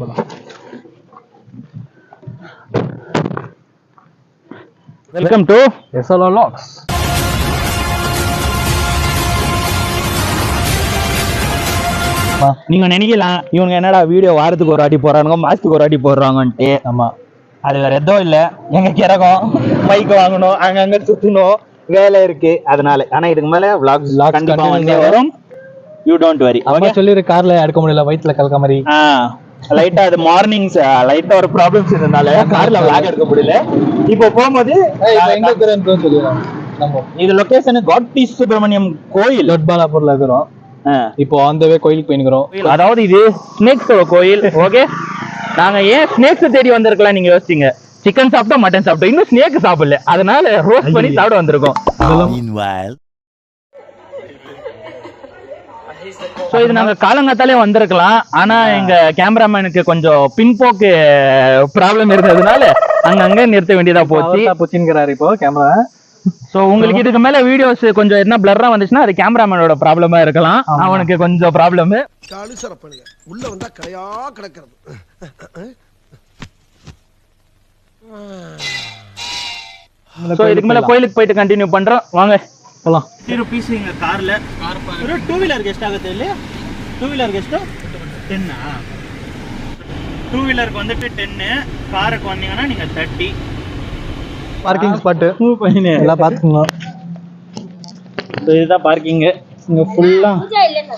போலாம். Welcome to SLR Vlogs. நீங்க நினைக்கலாம் இவங்க என்னடா வீடியோ வாரத்துக்கு ஒரு வாட்டி போடுறானுங்க, மாசத்துக்கு ஒரு வாட்டி போடுறாங்கன்ட்டு. ஆமா, அது வேற எதுவும் இல்ல, எங்க கிறகம் பைக் வாங்கணும், அங்கங்க சுத்தணும், வேலை இருக்கு அதனால. ஆனா இதுக்கு மேல vlogs கண்டிப்பா வந்து வரும். You don't worry. அம்மா சொல்லிரு கார்ல எடுக்க முடியல, வயித்துல கலக்க மாதிரி. லைட்டா அது மார்னிங்ஸ் லைட்டா ஒரு ப்ராப்ளம்ஸ் இருந்தனால கார்ல vlog எடுக்க முடியல. இப்போ போகும்போது எங்க இருக்கிறேன்னு சொல்லிடுறோம். நம்ம இது லொகேஷன் காட்டி சுப்பிரமணியம் கோயில் லொட்பாலாப்பூர்ல இருக்கிறோம். இப்போ அந்த வே கோயிலுக்கு போயிருக்கிறோம். அதாவது இது ஸ்னேக்ஸோட கோயில். ஓகே, நாங்க ஏன் ஸ்னேக்ஸ் தேடி வந்திருக்கலாம் நீங்க யோசிச்சீங்க. சிக்கன் சாப்பிட்டோம், மட்டன் சாப்பிட்டோம், இன்னும் ஸ்னேக் சாப்பிடல, அதனால ரோஸ்ட் பண்ணி சாப்பிட வந்திருக்கோம். ஸோ இது நாங்க காலங்காத்தாலே வந்திருக்கலாம், ஆனா எங்க கேமராமேனுக்கு கொஞ்சம் பின்போக்கு ப்ராப்ளம் இருந்ததுனால அங்கங்க நிறுத்த வேண்டியதா போச்சுங்கிறாரு இப்போ கேமரா. சோ உங்களுக்கு இதுக்கு மேல வீடியோஸ் கொஞ்சம் என்ன பிளர்ரா வந்துச்சுன்னா அது கேமராமேனோட ப்ராப்ளமா இருக்கலாம். அவனுக்கு கொஞ்சம் ப்ராப்ளம். உள்ள வந்தா கடையா கிடக்கிறது. சோ இதுக்கு மேல கோயிலுக்கு போயிட்டு கண்டினியூ பண்றோம், வாங்க போலாம். ₹30 இங்க கார்ல. ஒரு 2 வீலர் கெஸ்ட் ஆகுது இல்லையா? 2 வீலர் கெஸ்ட் 10. 2 வீலருக்கு வந்துட்டு 10, காருக்கு வந்தீங்கன்னா நீங்க 30. பார்க்கிங் ஸ்பாட் எல்லாம் பாத்துக்கோங்க. இதுதான் பார்க்கிங், இங்க ஃபுல்லா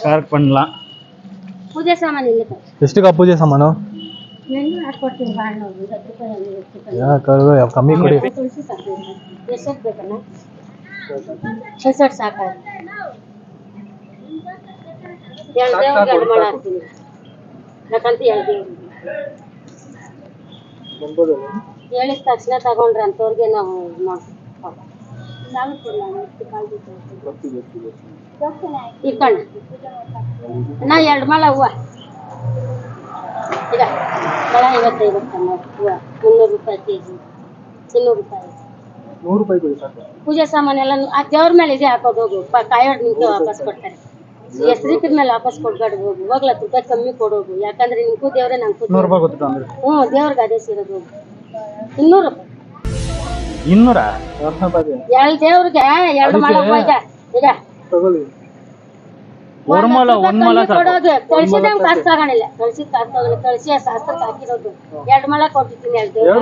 பார்க் பண்ணலாம். पूजा सामान लेते हैं। ಎಷ್ಟು का पूजा सामान नहीं आज पड़ती है बाहर लोग इधर तो यार करो यार कमी कोड़ी तुलसी का ये सब देखना 66 साका यार देव गडमळ ಆಗ್ತೀನಿ ನಕಂತ ಹೇಳಿದ ತಕ್ಷಣ ತಗೊಂಡ್ರೆ ಅಂತವ್ರಿಗೆ ನಾವು ಇಟ್ಕೊಂಡ ನಾ 2 ಮಾಲ ಹೂವ ಈಗ ಬಳ 55 ಹೂವ ₹300 ಕೆಜಿ ₹200 ಪೂಜೆ ಸಾಮಾನೆಲ್ಲ ಆ ದೇವ್ರ ಮೇಲೆ ಇದೆ ಹಾಕೋದು ಹೋಗು, ಕಾಯೋಡ್ ನಿಂತು ವಾಪಸ್ ಕೊಡ್ತಾರೆ. ಹೆಸರಿಕಿದ ಮೇಲೆ ವಾಪಸ್ ಕೊಡ್ಬೇಡ, ಹೋಗು ಹೋಗ್ಲ ತುಪ್ಪ ಕಮ್ಮಿ ಕೊಡೋಗು, ಯಾಕಂದ್ರೆ ನಿನ್ಗೂ ದೇವ್ರೆ ನಂಗೂ ದೇವ್ರಿಗೆ ಅದೇ ಸಿರೋದು. ₹200 ಎರಡು ದೇವ್ರಿಗೆ 2 ಮಾಲ ಹೂವ ಈಗ ಈಗ ಕೊಡೋದು. ಕಳ್ಸಿದಂಗ್ ಕಾಸು ತಗೊಳಿಲ್ಲ, ಕಳ್ಸಿದ ಕಾಸು ತಗೊಳ್ಳಿ, ಕಳ್ಸಿ ಶಾಸ್ತ್ರಕ್ಕೆ ಹಾಕಿರೋದು 2 ಮಾಲ ಕೊಟ್ಟಿದ್ದೀನಿ. 2 ದೇವ್ರು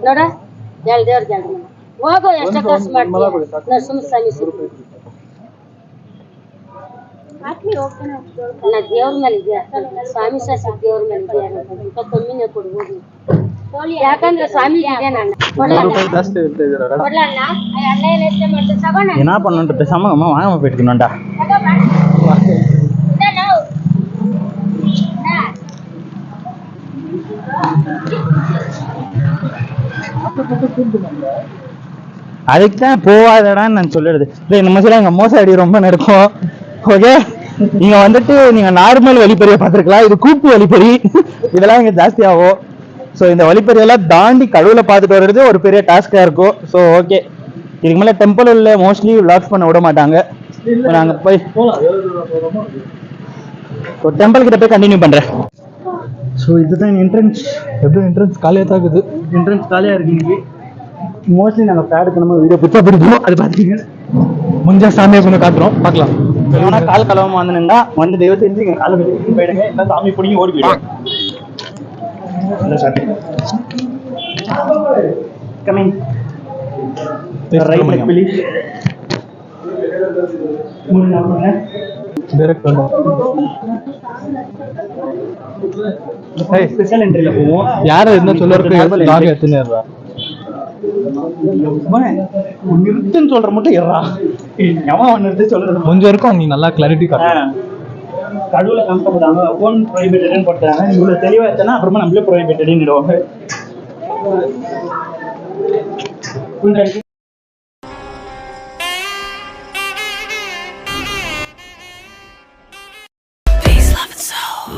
ನೋಡ, 2 ದೇವ್ರಿಗೆ 2 ಮಾಲ ಹೋಗು, ಎಷ್ಟೇ ಖರ್ಚು ಮಾಡ್ತೀವಿ. ನರಸಿಂಹಸ್ವಾಮಿ ಅಲ್ಲ ದೇವ್ರ ಮೇಲೆ ಇದೆಯಾ, ಸ್ವಾಮಿ ಶಾಸ್ತ್ರ ದೇವ್ರ ಮೇಲೆ ಇದೆಯಾ, ಸ್ವಲ್ಪ ಕಮ್ಮಿನೇ ಕೊಡ್ಬೋದು. ಯಾಕಂದ್ರೆ ಸ್ವಾಮಿ ಇದೆ ನಾನು என்ன பண்ணு பேசாம வாங்காம போயிட்டுக்கணும்டா. அதுக்கு தான் போவாதடான்னு நான் சொல்லிடுது. நம்ம சொல்ல எங்க மோசடி ரொம்ப நடக்கும். ஓகே, நீங்க வந்துட்டு நீங்க நார்மல் வழிப்பறியை பார்த்துருக்கலாம், இது கூப்பு வழிப்பறி, இதெல்லாம் இங்க ஜாஸ்தி ஆகும். ஸோ இந்த வழிப்பறியெல்லாம் தாண்டி கடவுளை பார்த்துட்டு வர்றது ஒரு பெரிய டாஸ்கா இருக்கும். ஸோ ஓகே, இதுக்கு மேலே டெம்பிள் உள்ள மோஸ்ட்லி விளாக்ஸ் பண்ண விட மாட்டாங்க. நாங்க போய் டெம்பிள் கிட்ட போய் கண்டினியூ பண்றேன். ஸோ இதுதான் என்ட்ரன்ஸ். எப்படி என்ட்ரன்ஸ் காலியாக தான் இருக்குது. என்ட்ரன்ஸ் காலியா இருக்கு. இன்னைக்கு மோஸ்ட்லி நாங்க பேடுக்கு நம்ம வீடியோ பிச்சா பிடிப்போம், அது பார்த்துக்கீங்க. முஞ்சா சாமியை கொண்டு காட்டுறோம், பார்க்கலாம். கால் கலவமா வந்துருந்தா வந்து தெய்வத்தை செஞ்சு கால போயிடுங்க, இல்லை சாமி பிடிங்கி ஓடி போயிடுவோம். Coming. Right, please. Direct on. Hey, special entry la போவோம். யார என்ன சொல்றதுக்கு லாக் ஏத்துனேறா. நிறுத்துன்னு சொல்ற மட்டும் ஏறா. எவன் நிறுத்து சொல்றது கொஞ்சம் இருக்கும், நீ நல்லா கிளாரிட்டி காட்டு. கடவுளை கம்ஃபர்ட்டாங்க, ஓன் ப்ரைவேட்டட்னு போட்டாங்க. நீ இவ்வளவு தெளிவா இருந்தனா அப்புறமா நம்மளே ப்ரைவேட்டட்னு நிடுவாங்க.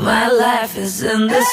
My life is in this